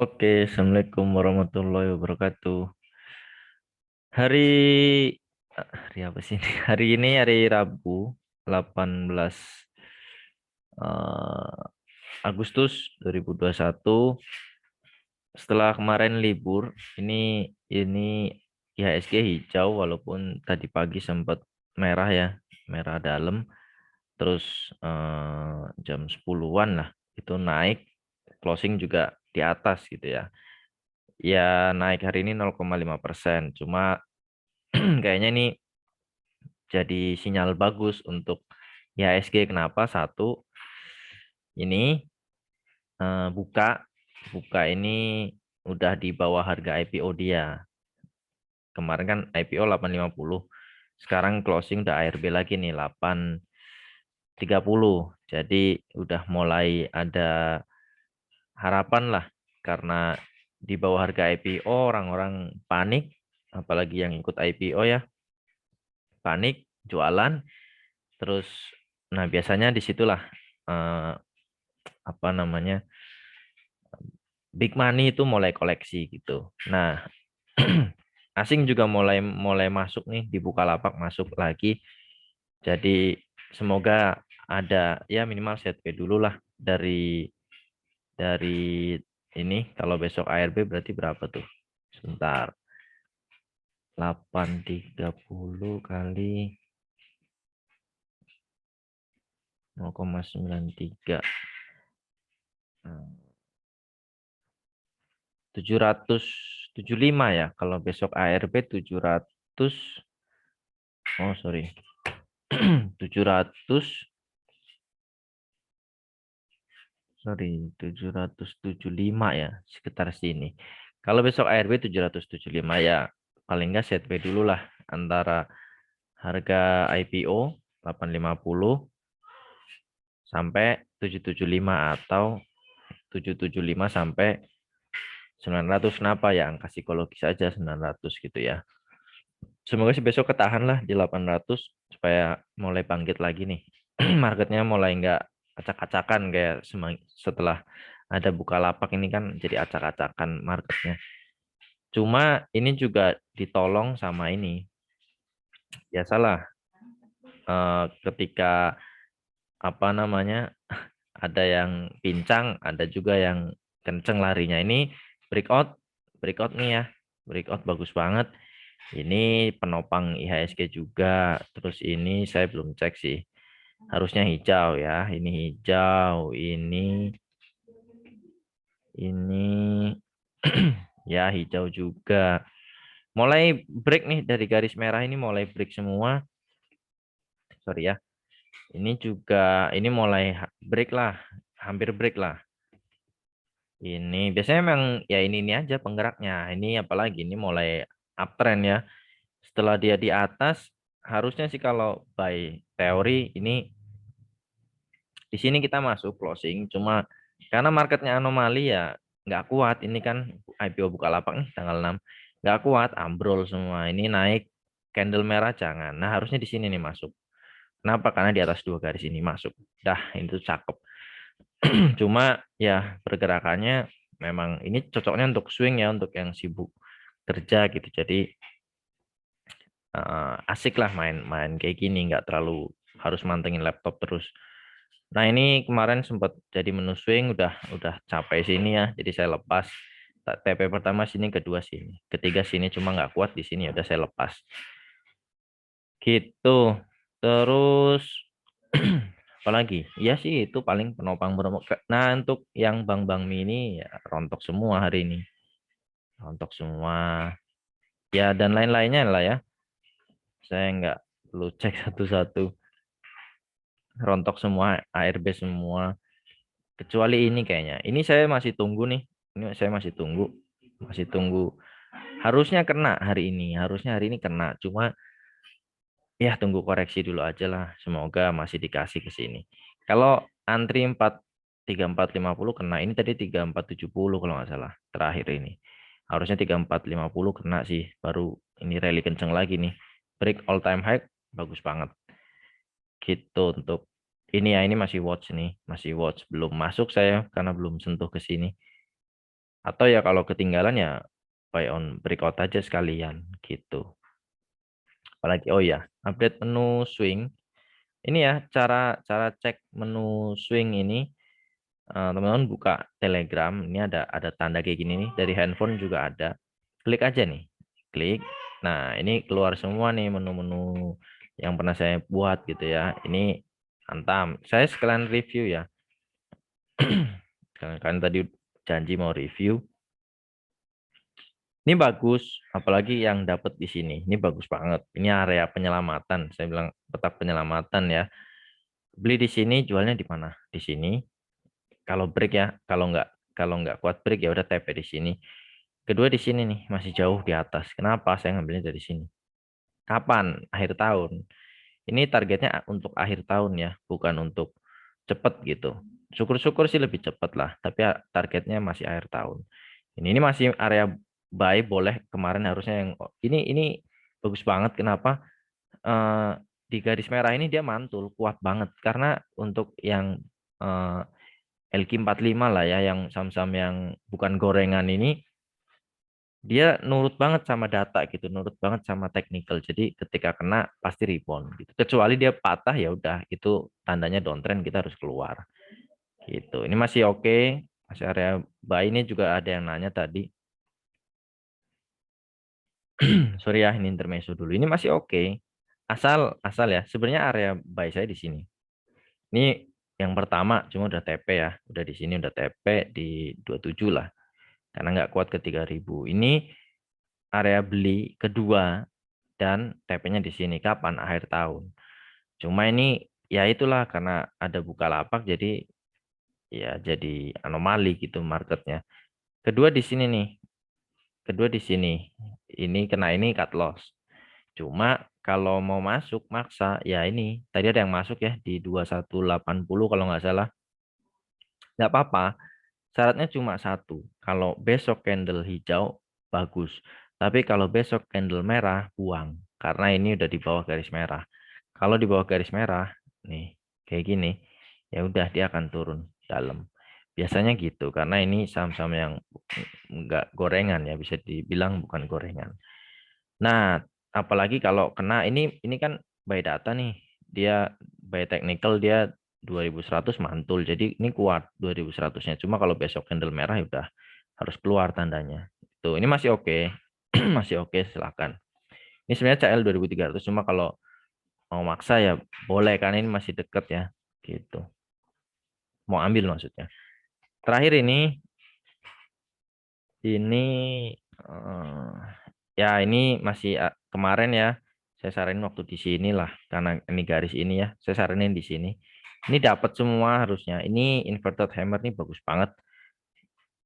Oke, Assalamualaikum warahmatullahi wabarakatuh. Hari hari apa sih ini? Hari ini hari Rabu, 18 eh, Agustus 2021. Setelah kemarin libur, ini IHSG hijau walaupun tadi pagi sempat merah ya, merah dalam. Terus jam 10-an lah itu naik, closing juga di atas gitu ya. Ya naik hari ini 0,5%. Cuma kayaknya ini jadi sinyal bagus untuk IHSG. Kenapa? Satu, ini buka buka ini udah di bawah harga IPO dia. Kemarin kan IPO 850. Sekarang closing udah ARB lagi nih 830. Jadi udah mulai ada harapan lah, karena di bawah harga IPO orang-orang panik, apalagi yang ikut IPO ya, panik jualan. Terus, nah biasanya disitulah eh, apa namanya, big money itu mulai koleksi gitu. Nah, asing juga mulai mulai masuk nih, di Bukalapak masuk lagi. Jadi semoga ada ya minimal set P dulu lah dari ini. Kalau besok ARB berarti berapa tuh? Sebentar. 830 kali 0,93. 775 ya. Kalau besok ARB 700, oh sorry, 700, sorry, 775 ya, sekitar sini. Kalau besok ARB 775 ya, paling nggak set B dulu lah antara harga IPO 850 sampai 775, atau 775 sampai 900. Kenapa ya, angka psikologis aja 900 gitu ya. Semoga sih besok ketahan lah di 800 supaya mulai bangkit lagi nih. Marketnya mulai nggak acak-acakan kayak setelah ada Bukalapak ini kan jadi acak-acakan marketnya. Cuma ini juga ditolong sama ini. Biasalah ketika apa namanya, ada yang pincang, ada juga yang kenceng larinya. Ini breakout, breakout nih ya. Breakout bagus banget. Ini penopang IHSG juga. Terus ini saya belum cek sih. Harusnya hijau ya. Ini hijau, ini ya hijau juga. Mulai break nih dari garis merah, ini mulai break semua. Sorry ya. Ini juga ini mulai break lah, hampir break lah. Ini biasanya memang ya ini aja penggeraknya. Ini apalagi ini mulai uptrend ya. Setelah dia di atas, harusnya sih kalau by teori ini di sini kita masuk closing. Cuma karena marketnya anomali ya nggak kuat. Ini kan IPO Bukalapak nih tanggal 6, nggak kuat, ambrol semua. Ini naik candle merah jangan. Nah harusnya di sini nih masuk. Kenapa? Karena di atas dua garis ini masuk. Dah itu cakep. Cuma ya pergerakannya memang ini cocoknya untuk swing ya, untuk yang sibuk kerja gitu. Jadi asik lah main-main kayak gini, nggak terlalu harus mantengin laptop terus. Nah ini kemarin sempat jadi menu swing, udah capek sini ya, jadi saya lepas. TP pertama sini, kedua sini, ketiga sini, cuma nggak kuat di sini, udah saya lepas. Gitu. Terus apalagi? Ya sih itu paling penopang beromok. Nah untuk yang bank-bank mini ya rontok semua hari ini, rontok semua. Ya dan lain-lainnya lah ya. Saya nggak perlu cek satu-satu. Rontok semua, ARB semua. Kecuali ini kayaknya. Ini saya masih tunggu nih. Ini saya masih tunggu. Masih tunggu. Harusnya kena hari ini. Harusnya hari ini kena. Cuma ya tunggu koreksi dulu aja lah. Semoga masih dikasih ke sini. Kalau antri 3450 kena. Ini tadi 3470 kalau nggak salah. Terakhir ini. Harusnya 3450 kena sih. Baru ini rally kenceng lagi nih. Break all time high. Bagus banget. Gitu untuk ini ya. Ini masih watch nih. Masih watch. Belum masuk saya karena belum sentuh ke sini. Atau ya kalau ketinggalan ya buy on breakout aja sekalian gitu. Apalagi oh ya, update menu swing. Ini ya cara cara cek menu swing ini, teman-teman buka Telegram, ini ada tanda kayak gini nih, dari handphone juga ada. Klik aja nih. Klik. Nah, ini keluar semua nih menu-menu yang pernah saya buat gitu ya. Ini Antam. Saya sekalian review ya. Kan tadi janji mau review. Ini bagus, apalagi yang dapat di sini. Ini bagus banget. Ini area penyelamatan. Saya bilang petak penyelamatan ya. Beli di sini, jualnya di mana? Di sini. Kalau break ya, kalau nggak kuat break ya udah TP di sini. Kedua di sini nih, masih jauh di atas. Kenapa saya ngambilnya dari sini? Kapan? Akhir tahun. Ini targetnya untuk akhir tahun ya, bukan untuk cepet gitu. Syukur-syukur sih lebih cepet lah, tapi targetnya masih akhir tahun. Ini masih area buy, boleh. Kemarin harusnya yang ini bagus banget. Kenapa? Eh, di garis merah ini dia mantul kuat banget karena untuk yang eh, LQ45 lah ya, yang saham-saham yang bukan gorengan ini, dia nurut banget sama data gitu, nurut banget sama technical. Jadi ketika kena pasti rebound gitu. Kecuali dia patah ya udah itu tandanya downtrend, kita harus keluar gitu. Ini masih oke, masih area buy. Ini juga ada yang nanya tadi. Sorry ya, ini intermezzo dulu. Ini masih oke. Asal asal ya, sebenarnya area buy saya di sini. Ini yang pertama cuma udah TP ya. Udah di sini udah TP di 27 lah. Karena nggak kuat ke 3000. Ini area beli kedua dan TP-nya di sini kapan? Akhir tahun. Cuma ini ya itulah karena ada Bukalapak jadi ya jadi anomali gitu marketnya. Kedua di sini nih. Kedua di sini. Ini kena ini cut loss. Cuma kalau mau masuk maksa ya ini tadi ada yang masuk ya di 2180 kalau nggak salah. Nggak apa-apa. Syaratnya cuma satu. Kalau besok candle hijau bagus. Tapi kalau besok candle merah buang. Karena ini udah di bawah garis merah. Kalau di bawah garis merah nih kayak gini ya udah dia akan turun dalam. Biasanya gitu karena ini saham-saham yang nggak gorengan ya, bisa dibilang bukan gorengan. Nah, apalagi kalau kena ini kan by data nih. Dia by technical dia 2100 mantul. Jadi ini kuat 2100-nya. Cuma kalau besok candle merah ya udah harus keluar tandanya. Tuh, ini masih oke. Masih oke, silakan. Ini sebenarnya CL 2300, cuma kalau mau maksa ya boleh karena ini masih deket ya. Gitu. Mau ambil maksudnya. Terakhir ini eh, ya ini masih kemarin ya. Saya saranin waktu di sini lah karena ini garis ini ya. Saya saranin di sini. Ini dapat semua harusnya. Ini inverted hammer nih bagus banget.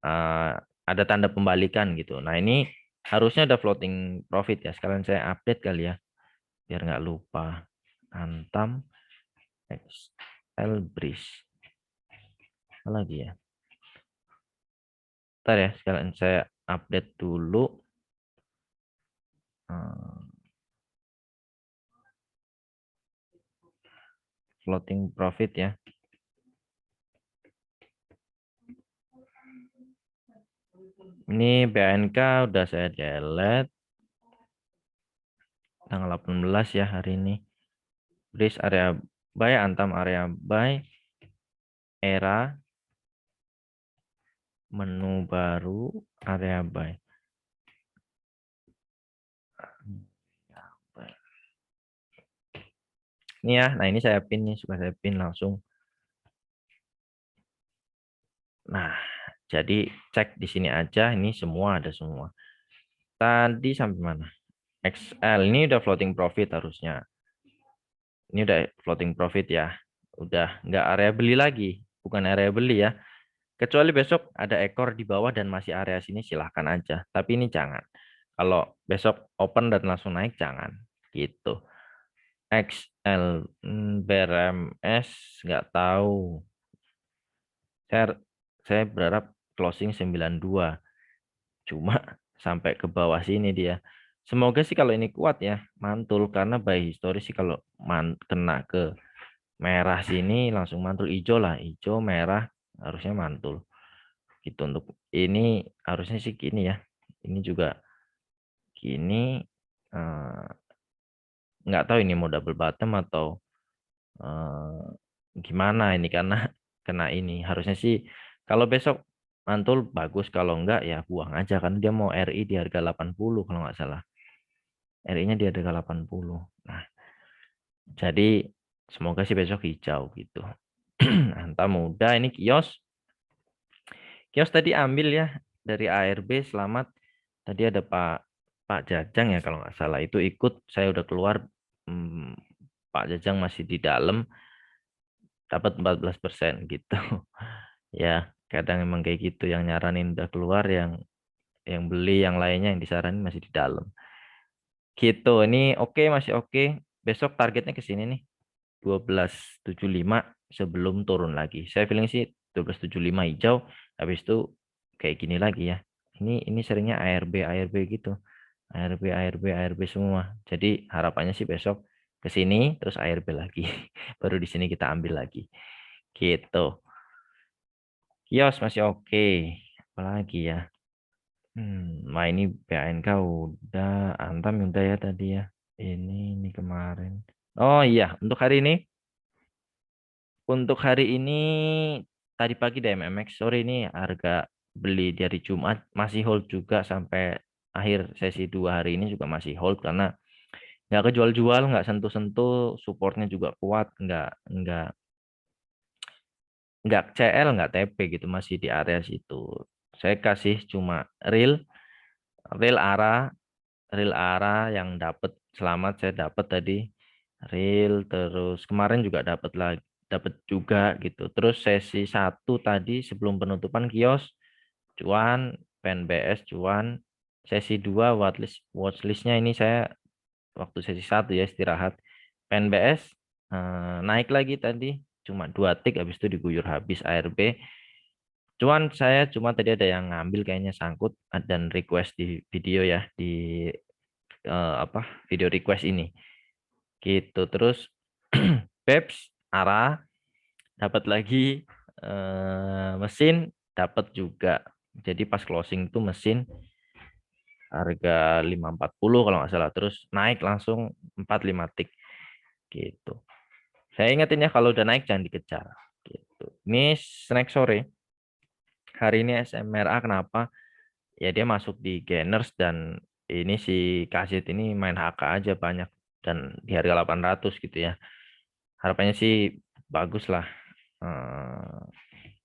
Eh, ada tanda pembalikan gitu. Nah, ini harusnya ada floating profit ya. Sekalian saya update kali ya biar nggak lupa. Antam XL Breeze. Apa lagi ya? Ntar ya, sekalian saya update dulu. Eh, floating profit ya. Ini BNK udah saya delete tanggal 18 ya hari ini. Breeze area buy, Antam area buy, era menu baru area buy. Ini ya, nah ini saya pin nih, suka saya pin langsung. Nah, jadi cek di sini aja, ini semua ada semua. Tadi sampai mana? XL ini udah floating profit harusnya. Ini udah floating profit ya. Udah nggak area beli lagi, bukan area beli ya. Kecuali besok ada ekor di bawah dan masih area sini silahkan aja. Tapi ini jangan. Kalau besok open dan langsung naik jangan. Gitu. XL BRMS nggak tahu. Saya saya berharap closing 92. Cuma sampai ke bawah sini dia. Semoga sih kalau ini kuat ya, mantul karena by history sih kalau kena ke merah sini langsung mantul, hijau lah, hijau merah harusnya mantul. Gitu untuk ini harusnya sih gini ya. Ini juga gini, nggak tahu ini mau double bottom atau gimana ini karena kena ini. Harusnya sih kalau besok mantul bagus, kalau enggak ya buang aja kan dia mau RI di harga 80 kalau nggak salah. RI-nya di harga 80. Nah, jadi semoga sih besok hijau gitu. Entah mudah ini kios. Kios tadi ambil ya dari ARB selamat. Tadi ada Pak Jajang ya kalau nggak salah itu ikut. Saya udah keluar. hmm, Pak Jajang masih di dalam dapat 14% gitu. Ya, kadang emang kayak gitu yang nyaranin udah keluar yang beli yang lainnya yang disaranin masih di dalam. Gitu. Ini oke masih oke. Besok targetnya ke sini nih 12.75 sebelum turun lagi. Saya feeling sih 12.75 hijau, habis itu kayak gini lagi ya. Ini seringnya ARB gitu. ARB semua. Jadi harapannya sih besok ke sini terus ARB lagi. Baru di sini kita ambil lagi. Gitu. Kios masih oke. Apalagi ya. Nah ini BANK udah, Antam udah ya tadi ya. Ini kemarin. Oh iya, untuk hari ini tadi pagi di MMX sore ini harga beli dari Jumat masih hold juga sampai akhir sesi 2 hari ini juga masih hold karena nggak kejual-jual, nggak sentuh-sentuh, supportnya juga kuat, nggak CL, nggak TP gitu, masih di area situ. Saya kasih cuma real, real arah, real arah yang dapat selamat saya dapat tadi real, terus kemarin juga dapat lagi, dapat juga gitu. Terus sesi 1 tadi sebelum penutupan kios cuan, PNBS cuan, sesi 2 watchlistnya ini saya waktu sesi 1 ya istirahat. PNBS naik lagi tadi cuma 2 tick habis itu diguyur habis ARB. Cuan saya cuma tadi ada yang ngambil kayaknya sangkut dan request di video ya di apa video request ini gitu. Terus Peps arah dapat lagi, mesin dapat juga. Jadi pas closing tuh mesin harga 540 kalau nggak salah, terus naik langsung 45 tick gitu. Saya ingetin ya kalau udah naik jangan dikejar gitu. Ini snack sore hari ini SMRA kenapa? Ya dia masuk di gainers dan ini si Kasit ini main HK aja banyak dan di harga 800 gitu ya. Harapannya sih bagus lah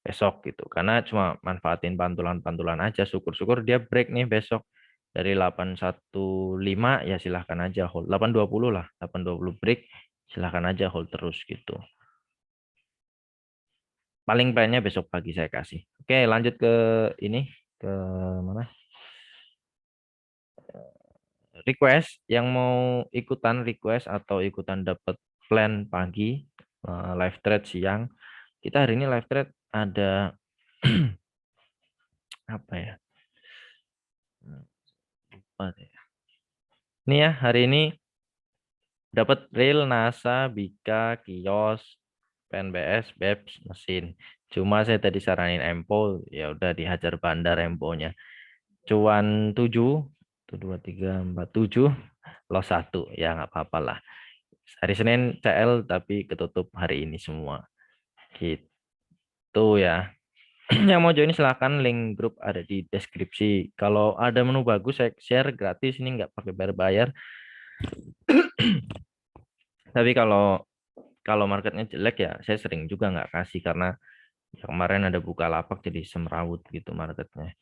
besok gitu. Karena cuma manfaatin pantulan-pantulan aja. Syukur-syukur dia break nih besok dari 815 ya silahkan aja hold. 820 lah, 820 break silahkan aja hold terus gitu. Paling banyak besok pagi saya kasih. Oke, lanjut ke ini ke mana? Request yang mau ikutan request atau ikutan dapat plan pagi, live trade siang. Kita hari ini live trade ada apa ya? Lupa deh. Ini ya hari ini dapat real, NASA, Bika, Kios, PNBS, BEPS, mesin. Cuma saya tadi saranin Empo, ya udah dihajar bandar Emponya. Cuan 7, 1, 2, 3, 4, 7, loss 1. Ya nggak apa-apa lah. Hari Senin CL tapi ketutup hari ini semua. Gitu ya. Yang mau join silahkan, link grup ada di deskripsi. Kalau ada menu bagus saya share gratis, ini nggak pakai bayar-bayar. Tapi kalau kalau marketnya jelek ya saya sering juga nggak kasih karena ya kemarin ada buka lapak jadi semrawut gitu marketnya.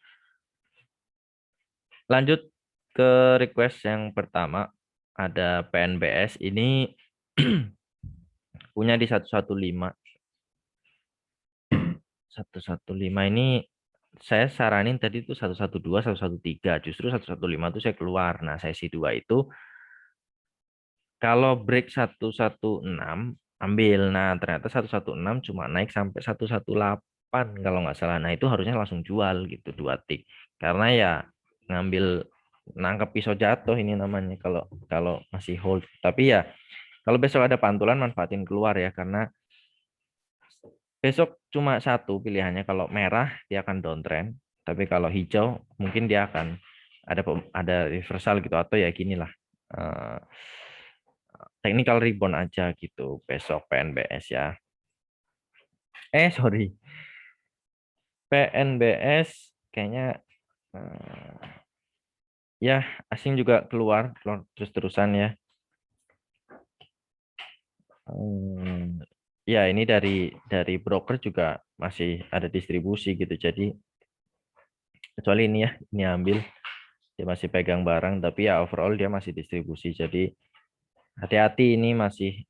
Lanjut ke request yang pertama, ada PNBS ini punya di 115. 115 ini saya saranin tadi itu 112, 113. Justru 115 itu saya keluar. Nah, sesi 2 itu kalau break 116 ambil. Nah, ternyata 116 cuma naik sampai 118 kalau nggak salah. Nah, itu harusnya langsung jual gitu 2 tick. Karena ya ngambil nangkep pisau jatuh ini namanya kalau kalau masih hold. Tapi ya kalau besok ada pantulan manfaatin keluar ya karena besok cuma satu pilihannya. Kalau merah dia akan downtrend, tapi kalau hijau mungkin dia akan ada reversal gitu atau ya gini lah. eh, Technical rebound aja gitu besok PNBS ya. Sorry. PNBS kayaknya eh, ya asing juga keluar terus-terusan ya. Hmm, ya ini dari broker juga masih ada distribusi gitu. Jadi kecuali ini ya, ini ambil dia masih pegang barang, tapi ya overall dia masih distribusi. Jadi hati-hati ini masih.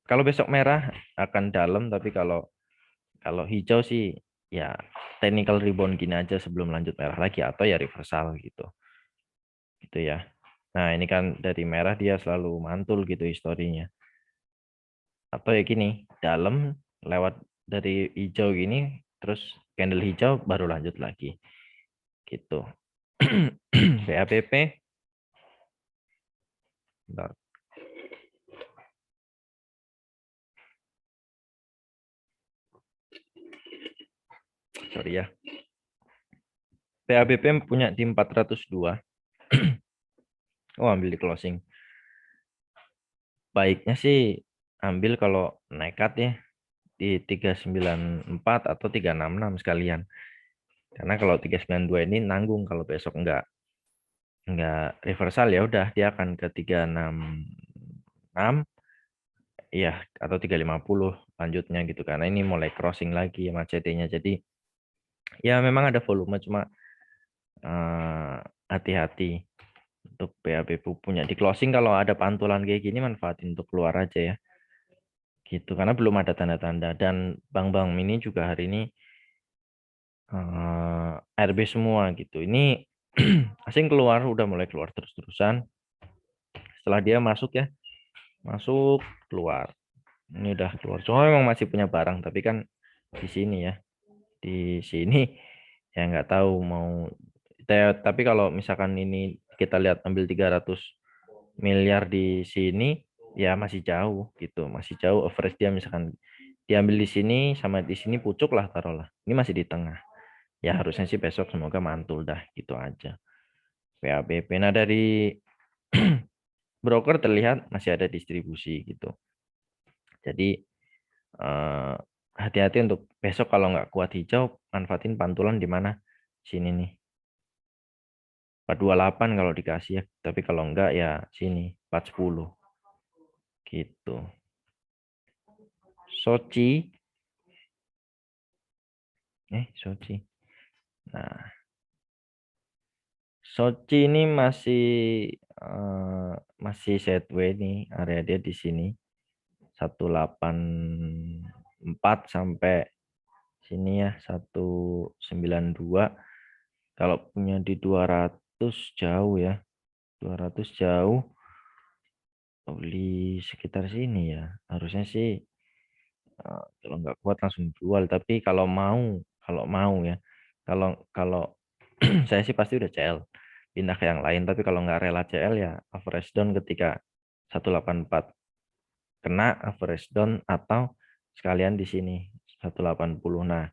Kalau besok merah akan dalam, tapi kalau kalau hijau sih ya technical rebound gini aja sebelum lanjut merah lagi atau ya reversal gitu. Gitu ya. Nah, ini kan dari merah dia selalu mantul gitu historinya. Atau ya gini, dalam lewat dari hijau gini, terus candle hijau baru lanjut lagi. Gitu. BAPP, bentar, sorry ya. BAPP punya di 402. Oh, ambil di closing. Baiknya sih ambil kalau nekat ya di 394 atau 366 sekalian. Karena kalau 392 ini nanggung kalau besok enggak reversal ya udah dia akan ke 366 ya atau 350 lanjutnya gitu karena ini mulai crossing lagi sama CT-nya. Jadi ya memang ada volume cuma eh, hati-hati untuk BAB punya di closing kalau ada pantulan kayak gini manfaatin untuk keluar aja ya. Gitu karena belum ada tanda-tanda dan bank-bank mini juga hari ini RB semua gitu. Ini asing keluar udah mulai keluar terus-terusan. Setelah dia masuk ya, masuk keluar. Ini udah keluar. Cuma memang masih punya barang tapi kan di sini ya. Di sini ya nggak tahu mau tapi kalau misalkan ini kita lihat ambil 300 miliar di sini ya masih jauh gitu masih jauh average dia misalkan diambil di sini sama di sini pucuk lah taruhlah ini masih di tengah ya harusnya sih besok semoga mantul dah gitu aja PABP nah dari broker terlihat masih ada distribusi gitu jadi eh, hati-hati untuk besok kalau nggak kuat hijau manfaatin pantulan di mana sini nih 428 kalau dikasih ya tapi kalau enggak ya sini 410 gitu Soci Soci nah Soci ini masih sideways nih area dia di sini 184 sampai sini ya 192 kalau punya di 200 jauh ya 200 jauh beli sekitar sini ya harusnya sih kalau nggak kuat langsung jual tapi kalau mau ya kalau kalau saya sih pasti udah CL pindah ke yang lain tapi kalau nggak rela CL ya average down ketika 184 kena average down atau sekalian di sini 180 nah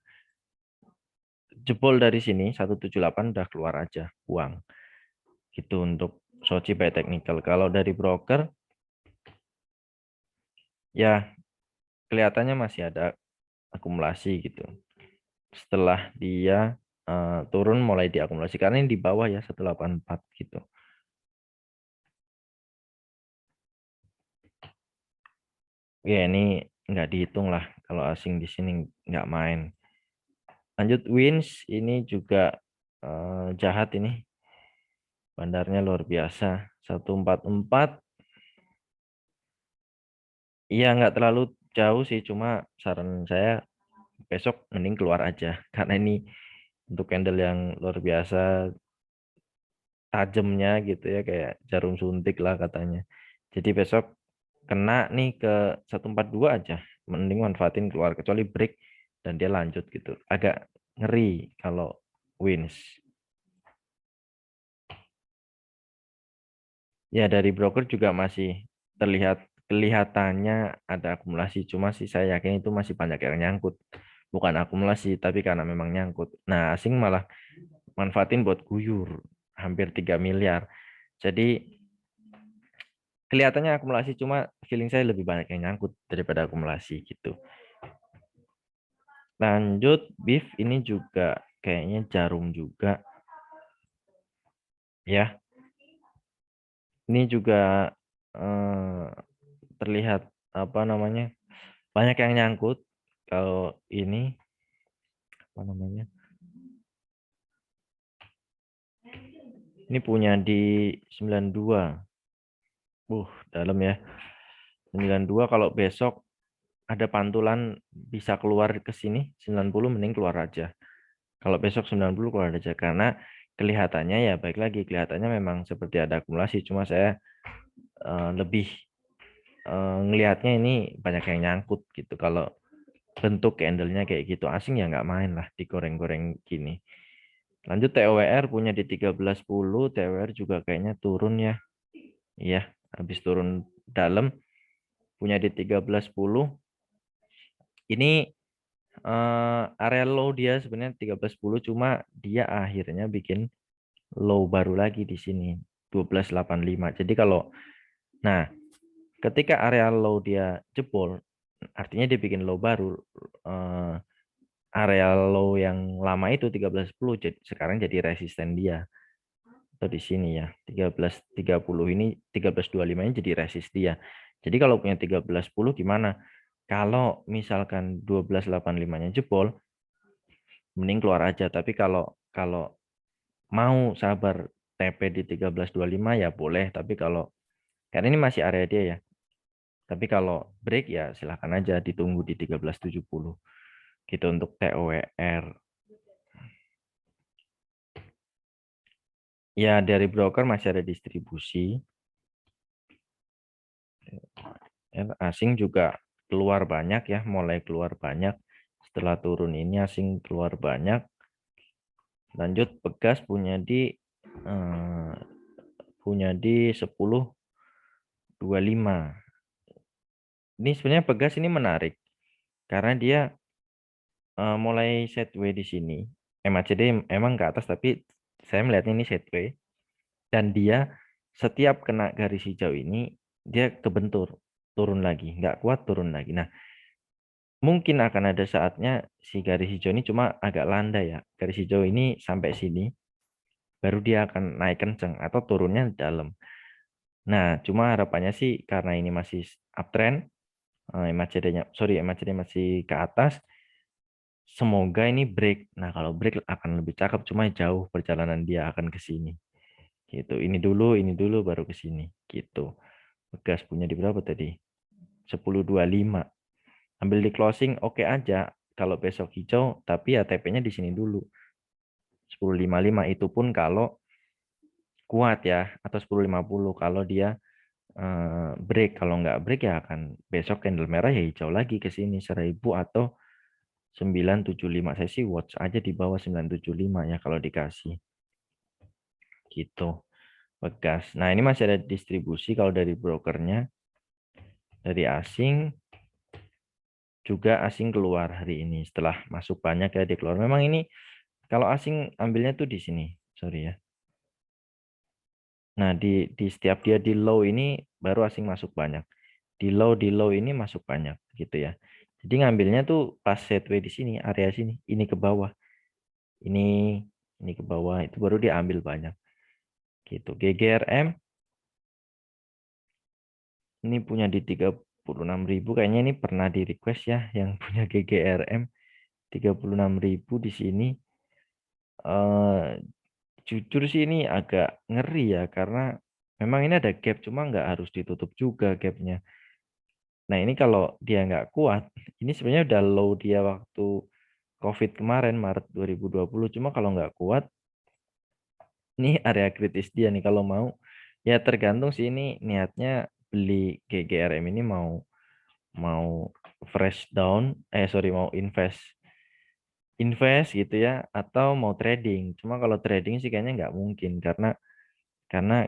jebol dari sini 178 udah keluar aja uang gitu untuk Soci by technical kalau dari broker ya kelihatannya masih ada akumulasi gitu setelah dia turun mulai diakumulasi karena ini di bawah ya 184 gitu. Ya ini nggak dihitung lah kalau asing di sini nggak main. Lanjut Wins ini juga jahat ini bandarnya luar biasa 144 iya nggak terlalu jauh sih cuma saran saya besok mending keluar aja karena ini untuk candle yang luar biasa tajamnya gitu ya kayak jarum suntik lah katanya. Jadi besok kena nih ke 142 aja. Mending manfaatin keluar kecuali break dan dia lanjut gitu. Agak ngeri kalau wins. Ya dari broker juga masih kelihatannya ada akumulasi. Cuma sih saya yakin itu masih banyak yang nyangkut. bukan akumulasi, tapi karena memang nyangkut. Nah, asing malah manfaatin buat guyur, hampir 3 miliar. Jadi kelihatannya akumulasi, cuma feeling saya lebih banyak yang nyangkut daripada akumulasi gitu. Lanjut, beef ini juga kayaknya jarum juga. Ya, ini juga terlihat apa namanya, banyak yang nyangkut. Kalau ini apa namanya, ini punya di 92. Dalam ya. 92, kalau besok ada pantulan bisa keluar ke sini 90, mending keluar aja. Kalau besok 90 keluar aja, karena kelihatannya ya baik lagi, kelihatannya memang seperti ada akumulasi, cuma saya lebih ngelihatnya ini banyak yang nyangkut gitu. Kalau bentuk candle-nya kayak gitu, asing ya nggak main lah digoreng-goreng gini. Lanjut, TOWR punya di 13.10, TOWR juga kayaknya turun ya. Iya, habis turun dalam, punya di 13.10. Ini area low dia sebenarnya 13.10, cuma dia akhirnya bikin low baru lagi di sini 12.85. Jadi kalau, nah, ketika area low dia jebol, artinya dia bikin low baru. eh, Area low yang lama itu 13.10 jadi sekarang jadi resisten dia. Atau di sini ya, 13.30 ini, 13.25 ini jadi resist dia. Jadi kalau punya 13.10 gimana? Kalau misalkan 12.85-nya jebol, mending keluar aja. Tapi kalau kalau mau sabar TP di 13.25 ya boleh. Tapi kalau, karena ini masih area dia ya. Tapi kalau break ya silahkan aja ditunggu di 13.70. Gitu untuk TOWR. Ya dari broker masih ada distribusi. Ya, asing juga keluar banyak ya, mulai keluar banyak. Setelah turun ini asing keluar banyak. Lanjut, Pegas eh, punya di 10.25. Ini sebenarnya Pegas ini menarik karena dia mulai sideways di sini. MACD emang ke atas, tapi saya melihatnya ini sideways, dan dia setiap kena garis hijau ini dia kebentur, turun lagi, nggak kuat, turun lagi. Nah, mungkin akan ada saatnya si garis hijau ini cuma agak landai ya. Garis hijau ini sampai sini, baru dia akan naik kenceng atau turunnya dalam. Nah, cuma harapannya sih karena ini masih uptrend, MACD-nya, sorry, MACD masih ke atas, semoga ini break. Nah, kalau break akan lebih cakep, cuma jauh perjalanan dia akan ke sini. Gitu. Ini dulu baru ke sini. Gitu. Gas punya di berapa tadi? 10.25. Ambil di closing oke aja kalau besok hijau, tapi ya TP-nya di sini dulu. 10.55 itu pun kalau kuat ya, atau 10.50 kalau dia break. Kalau nggak break ya akan besok candle merah ya hijau lagi ke sini 1.000 atau 975. Saya sih watch aja di bawah 975 ya kalau dikasih. Gitu. Pegas. Nah, ini masih ada distribusi kalau dari brokernya. Dari asing juga, asing keluar hari ini setelah masuk banyak ya, dia keluar. Memang ini kalau asing ambilnya tuh di sini. Sorry ya. Nah, di setiap dia di low ini baru asing masuk banyak. Di low ini masuk banyak gitu ya. Jadi ngambilnya tuh pas sideways di sini, area sini, ini ke bawah. Ini ini ke bawah, itu baru diambil banyak. Gitu. GGRM ini punya di 36.000, kayaknya ini pernah di request ya yang punya GGRM 36.000 di sini. Jujur sih ini agak ngeri ya, karena memang ini ada gap, cuma nggak harus ditutup juga gapnya. Nah, ini kalau dia nggak kuat, ini sebenarnya udah low dia waktu COVID kemarin, Maret 2020. Cuma kalau nggak kuat, ini area kritis dia nih kalau mau. Ya tergantung sih ini niatnya beli GGRM ini mau mau fresh down, sorry, mau invest invest gitu ya, atau mau trading. Cuma kalau trading sih kayaknya nggak mungkin, karena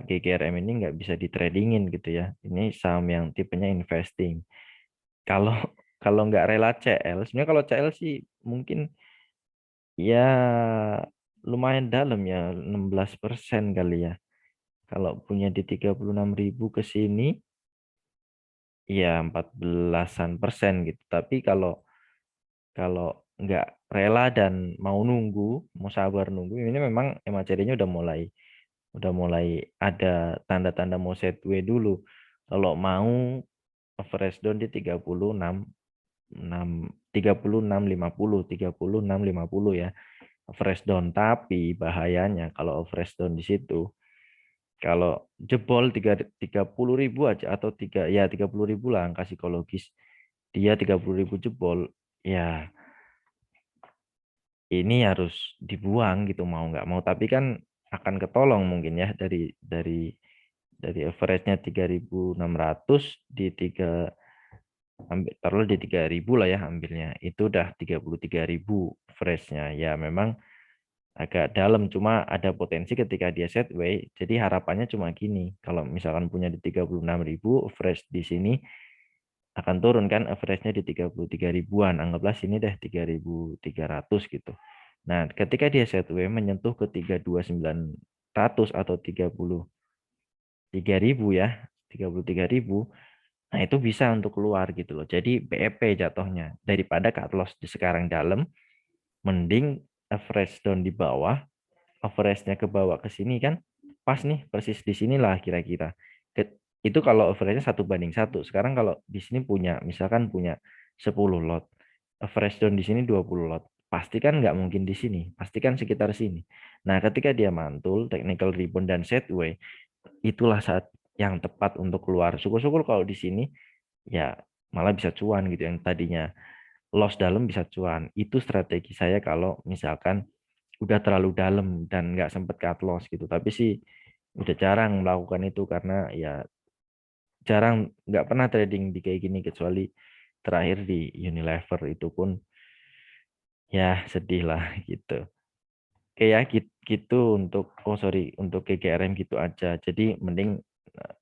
GGRM ini nggak bisa ditradingin gitu ya. Ini saham yang tipenya investing. Kalau kalau nggak rela CL, sebenarnya kalau CL sih mungkin ya lumayan dalam ya, 16% kali ya. Kalau punya di 36.000 ke sini ya 14-an% gitu. Tapi kalau kalau nggak rela dan mau nunggu, mau sabar nunggu, ini memang MACD-nya udah mulai ada tanda-tanda mau sideways dulu. Kalau mau average down di 36.50 ya. Average down, tapi bahayanya kalau average down di situ, kalau jebol 30.000 aja atau 30.000 lah angka psikologis, dia 30.000 jebol, ya ini harus dibuang gitu mau nggak mau. Tapi kan akan ketolong mungkin ya dari average-nya 3.600 di 3, ambil taruh di 3.000 lah ya ambilnya. Itu udah 33.000 average-nya. Ya memang agak dalam, cuma ada potensi ketika dia sideways. Jadi harapannya cuma gini, kalau misalkan punya di 36.000, average di sini akan turun kan, average-nya di 33 ribuan. Anggaplah sini deh 3.300 gitu. Nah, ketika dia sideways menyentuh ke 32.900 atau 33.000 ya, 33.000, nah itu bisa untuk keluar gitu loh. Jadi BEP jatuhnya, daripada cut loss di sekarang dalam, mending average down di bawah, average-nya ke bawah ke sini kan pas nih, persis di sinilah kira-kira. Itu kalau average-nya 1:1. Sekarang kalau di sini misalkan punya 10 lot, average down di sini 20 lot, pasti kan nggak mungkin di sini, pasti kan sekitar sini. Nah, ketika dia mantul, technical rebound dan sideways, itulah saat yang tepat untuk keluar. Syukur-syukur kalau di sini ya malah bisa cuan gitu, yang tadinya loss dalam bisa cuan. Itu strategi saya kalau misalkan udah terlalu dalam dan nggak sempet cut loss gitu. Tapi sih udah jarang melakukan itu karena ya jarang, nggak pernah trading di kayak gini kecuali terakhir di Unilever, itu pun ya sedih lah gitu. Oke ya gitu untuk, oh sorry, untuk GGRM gitu aja. Jadi mending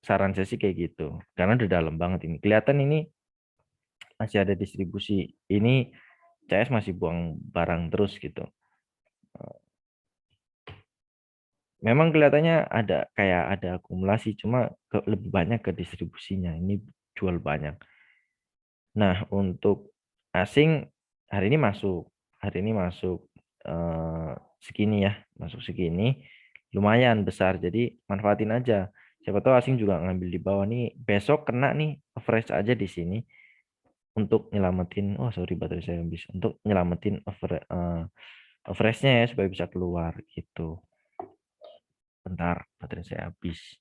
saran saya sih kayak gitu karena udah dalam banget ini. Kelihatan ini masih ada distribusi. Ini CS masih buang barang terus gitu. Memang kelihatannya ada kayak ada akumulasi, cuma lebih banyak ke distribusinya. Ini jual banyak. Nah, untuk asing hari ini masuk, eh, segini ya, masuk segini, lumayan besar. Jadi manfaatin aja. Siapa tahu asing juga ngambil di bawah nih. Besok kena nih, average aja di sini untuk nyelamatin. Oh sorry, baterai saya habis. Untuk nyelamatin average-nya ya supaya bisa keluar gitu. Bentar, baterai saya habis.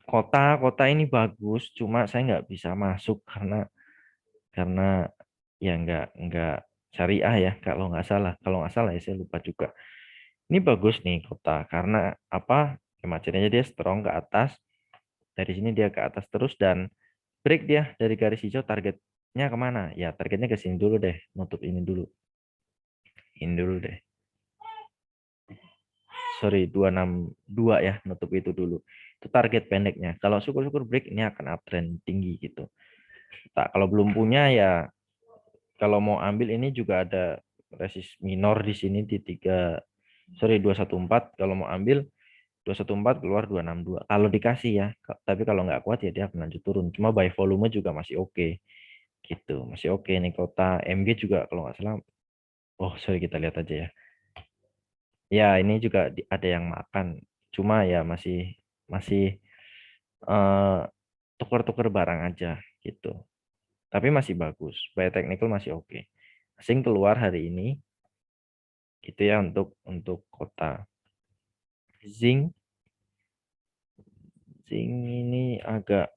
Kota ini bagus, cuma saya nggak bisa masuk karena ya nggak syariah ya, kalau nggak salah ya, saya lupa juga. Ini bagus nih kota karena apa, macetnya dia strong ke atas, dari sini dia ke atas terus dan break dia dari garis hijau. Targetnya kemana ya, targetnya ke sini dulu deh, nutup ini dulu deh, sorry 262 ya, nutup itu dulu. Itu target pendeknya. Kalau syukur-syukur break ini akan uptrend tinggi gitu. Tak, kalau belum punya ya, kalau mau ambil ini juga ada resist minor di sini di 214. Kalau mau ambil 214 keluar 262. Kalau dikasih ya, tapi kalau nggak kuat ya dia akan lanjut turun. Cuma by volume juga masih oke. Gitu, masih oke nih kota. MG juga kalau nggak salah. Oh, sorry, kita lihat aja ya. Ya, ini juga ada yang makan. Cuma ya masih masih eh, tuker-tuker barang aja gitu. Tapi masih bagus. By technical masih oke. Asing keluar hari ini gitu ya untuk kota. Zinc zinc ini agak,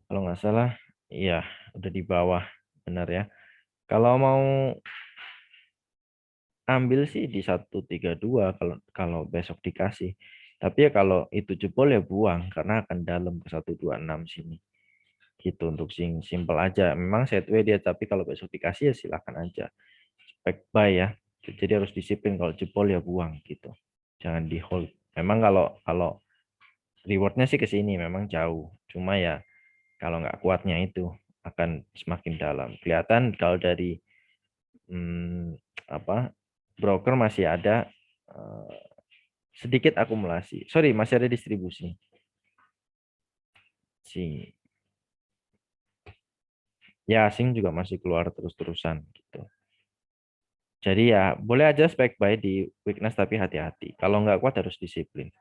kalau nggak salah iya udah di bawah, benar ya. Kalau mau ambil sih di 132 kalau kalau besok dikasih. Tapi ya kalau itu jebol ya buang karena akan dalam ke 126 sini. Gitu untuk simple aja. Memang sideways dia, tapi kalau besok dikasih ya silakan aja. Spek buy ya. Jadi harus disiplin, kalau jebol ya buang gitu. Jangan di hold. Memang kalau kalau rewardnya sih ke sini memang jauh. Cuma ya Kalau nggak kuatnya itu akan semakin dalam. Kelihatan kalau dari apa broker masih ada sedikit akumulasi. Sorry, masih ada distribusi. Ya, asing juga masih keluar terus-terusan gitu. Jadi ya boleh aja spek buy di weakness tapi hati-hati. Kalau nggak kuat harus disiplin.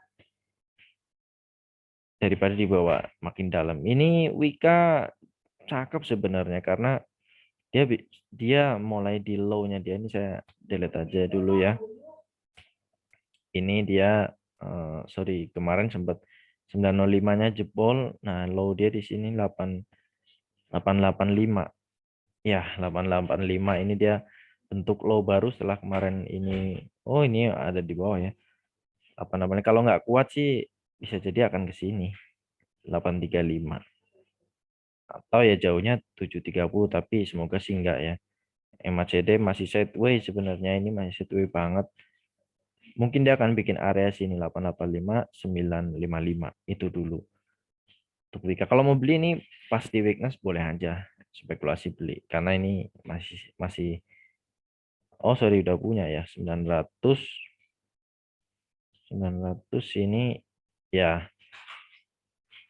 Daripada dibawa makin dalam. Ini Wika cakep sebenarnya karena dia mulai di low-nya dia ini saya delete aja dulu ya. Ini dia sorry kemarin sempat 905-nya jebol. Nah, low dia di sini 885. Ya, 885 ini dia bentuk low baru setelah kemarin ini. Oh, ini ada di bawah ya. Apa namanya? Kalau nggak kuat sih bisa jadi akan ke sini 835 atau ya jauhnya 730 tapi semoga sih enggak ya. MACD masih sideways sebenarnya ini masih sideways banget. Mungkin dia akan bikin area sini 885 955 itu dulu. Untuk Wika kalau mau beli ini pasti weakness boleh aja spekulasi beli karena ini masih masih oh sorry udah punya ya 900 ini ya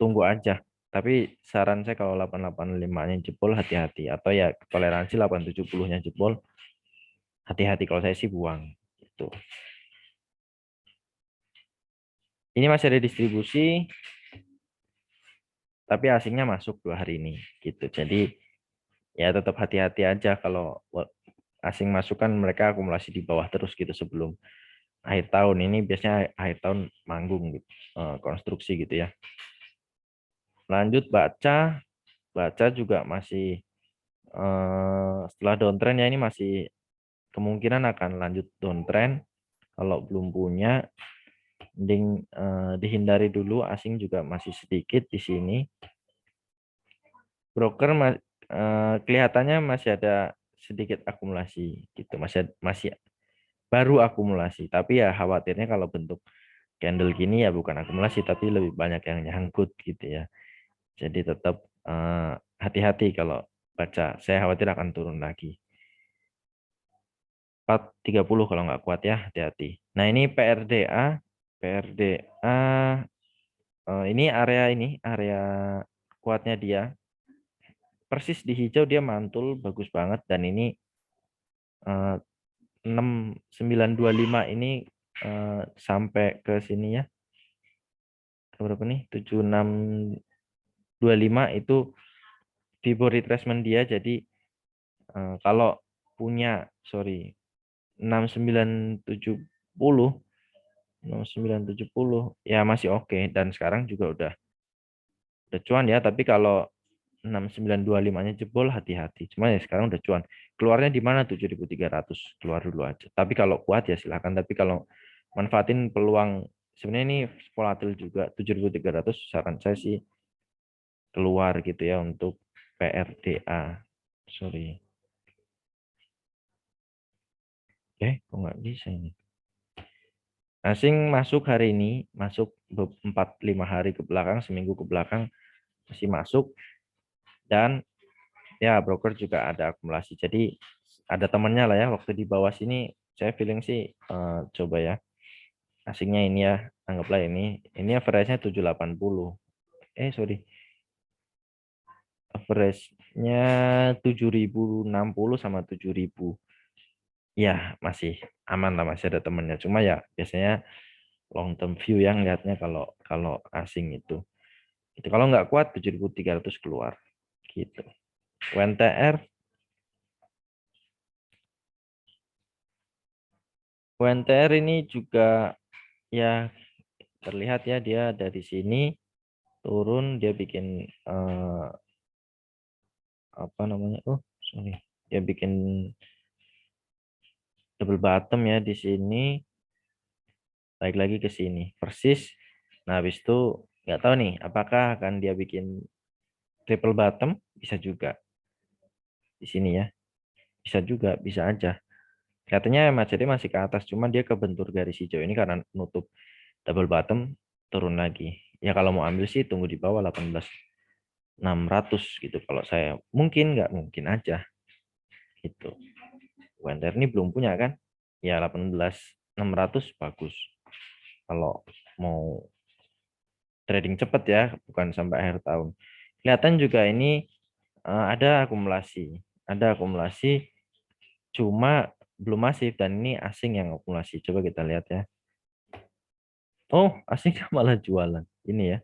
tunggu aja. Tapi saran saya kalau 885-nya jebol hati-hati atau ya toleransi 870-nya jebol hati-hati kalau saya sih buang gitu. Ini masih ada distribusi tapi asingnya masuk 2 hari ini gitu. Jadi ya tetap hati-hati aja kalau asing masuk kan mereka akumulasi di bawah terus gitu sebelum akhir tahun. Ini biasanya akhir tahun manggung gitu, konstruksi gitu ya. Lanjut baca juga masih setelah downtrend ya ini masih kemungkinan akan lanjut downtrend. Kalau belum punya, mending dihindari dulu. Asing juga masih sedikit di sini. Broker kelihatannya masih ada sedikit akumulasi gitu, masih masih baru akumulasi. Tapi ya khawatirnya kalau bentuk candle gini ya bukan akumulasi, tapi lebih banyak yang nyangkut gitu ya. Jadi tetap hati-hati kalau baca. Saya khawatir akan turun lagi. 430 kalau nggak kuat ya, hati-hati. Nah ini PRDA ini area kuatnya dia. Persis di hijau dia mantul bagus banget dan ini 6925 ini sampai ke sini ya. Berapa nih? 7625 itu Fibo retracement dia jadi kalau punya sorry 6970 6970 ya masih oke dan sekarang juga udah cuan ya tapi kalau 6925-nya jebol hati-hati. Cuma ya sekarang udah cuan. Keluarnya di mana 7.300 keluar dulu aja. Tapi kalau kuat ya silakan. Tapi kalau manfaatin peluang sebenarnya ini volatil juga 7.300 saran saya sih keluar gitu ya untuk PRDA. Sorry. Kok nggak bisa ini? Asing masuk hari ini, masuk 4-5 hari ke belakang, seminggu ke belakang masih masuk dan ya broker juga ada akumulasi. Jadi ada temannya lah ya waktu di bawah sini saya feeling sih coba ya asingnya ini ya anggaplah ini average-nya 780 sorry average-nya 7060 sama 7000 ya masih aman lah masih ada temannya cuma ya biasanya long term view yang lihatnya kalau kalau asing itu kalau nggak kuat 7300 keluar gitu. UNTR ini juga ya terlihat ya dia dari sini turun dia bikin apa namanya sorry dia bikin double bottom ya di sini baik lagi ke sini persis nah habis itu nggak tahu nih apakah akan dia bikin triple bottom bisa juga di sini ya bisa juga bisa aja katanya MACD masih ke atas cuma dia kebentur garis hijau ini karena nutup double bottom turun lagi ya kalau mau ambil sih tunggu di bawah 18 600 gitu kalau saya. Mungkin nggak mungkin aja gitu. UNTR ini belum punya kan? Ya 18.600 bagus. Kalau mau trading cepat ya, bukan sampai akhir tahun. Kelihatan juga ini ada akumulasi. Ada akumulasi cuma belum masif dan ini asing yang akumulasi. Coba kita lihat ya. Oh, asingnya malah jualan. Ini ya.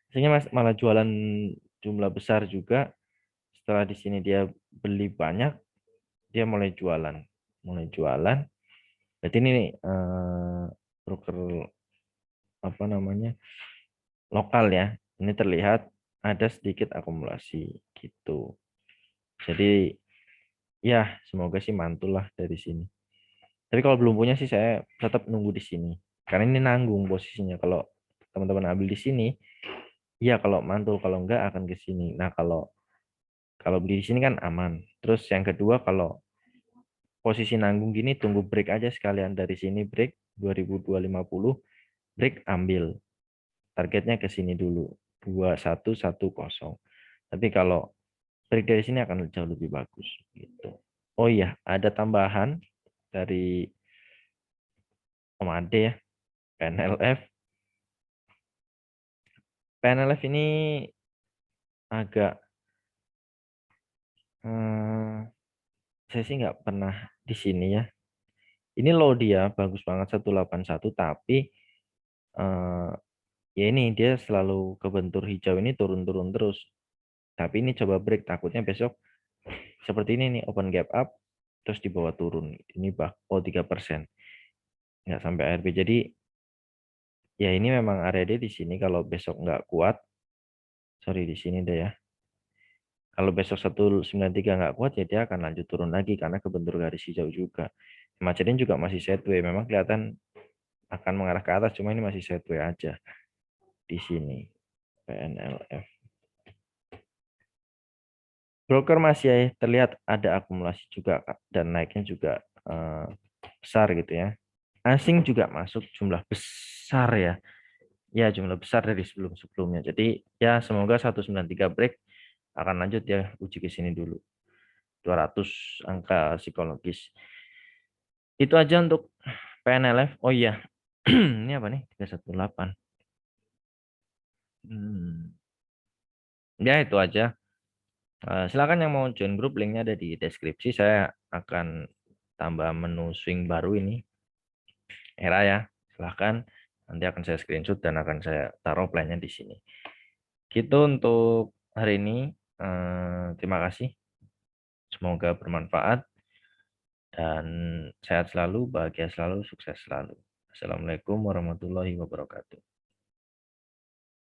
Asingnya malah jualan jumlah besar juga. Setelah di sini dia beli banyak, dia mulai jualan. Mulai jualan. Berarti ini broker apa namanya? Lokal ya. Ini terlihat ada sedikit akumulasi gitu. Jadi ya semoga sih mantul lah dari sini. Tapi kalau belum punya sih saya tetap nunggu di sini. Karena ini nanggung posisinya. Kalau teman-teman ambil di sini, ya kalau mantul, kalau enggak akan ke sini. Nah, kalau kalau beli di sini kan aman. Terus yang kedua kalau posisi nanggung gini tunggu break aja sekalian dari sini break 2250 break ambil. Targetnya ke sini dulu 2110. Tapi kalau break dari sini akan jauh lebih bagus gitu. Oh iya, ada tambahan dari Om Ade ya, PNLF. PNLF ini agak saya sih nggak pernah di sini ya. Ini low dia bagus banget 181 tapi eh, ya ini dia selalu kebentur hijau ini turun-turun terus. Tapi ini coba break takutnya besok seperti ini nih open gap up terus di bawah turun. Ini 3%. Nggak sampai ARB. Jadi ya ini memang area dia di sini kalau besok nggak kuat. Sorry di sini deh ya. Kalau besok 193 nggak kuat ya dia akan lanjut turun lagi karena kebentur garis hijau juga. Macetnya juga masih sideways. Memang kelihatan akan mengarah ke atas, cuma ini masih sideways aja di sini. PNLF. Broker masih terlihat ada akumulasi juga Kak, dan naiknya juga besar gitu ya. Asing juga masuk jumlah besar ya. Ya jumlah besar dari sebelum-sebelumnya. Jadi ya semoga 193 break akan lanjut ya uji ke sini dulu. 200 angka psikologis. Itu aja untuk PNLF. Oh iya. Ini apa nih? 318. Hmm. Ya itu aja. Silakan yang mau join grup, linknya ada di deskripsi. Saya akan tambah menu swing baru ini, era ya. Silakan. Nanti akan saya screenshot dan akan saya taruh plannya di sini. Gitu untuk hari ini. Terima kasih. Semoga bermanfaat dan sehat selalu, bahagia selalu, sukses selalu. Assalamualaikum warahmatullahi wabarakatuh.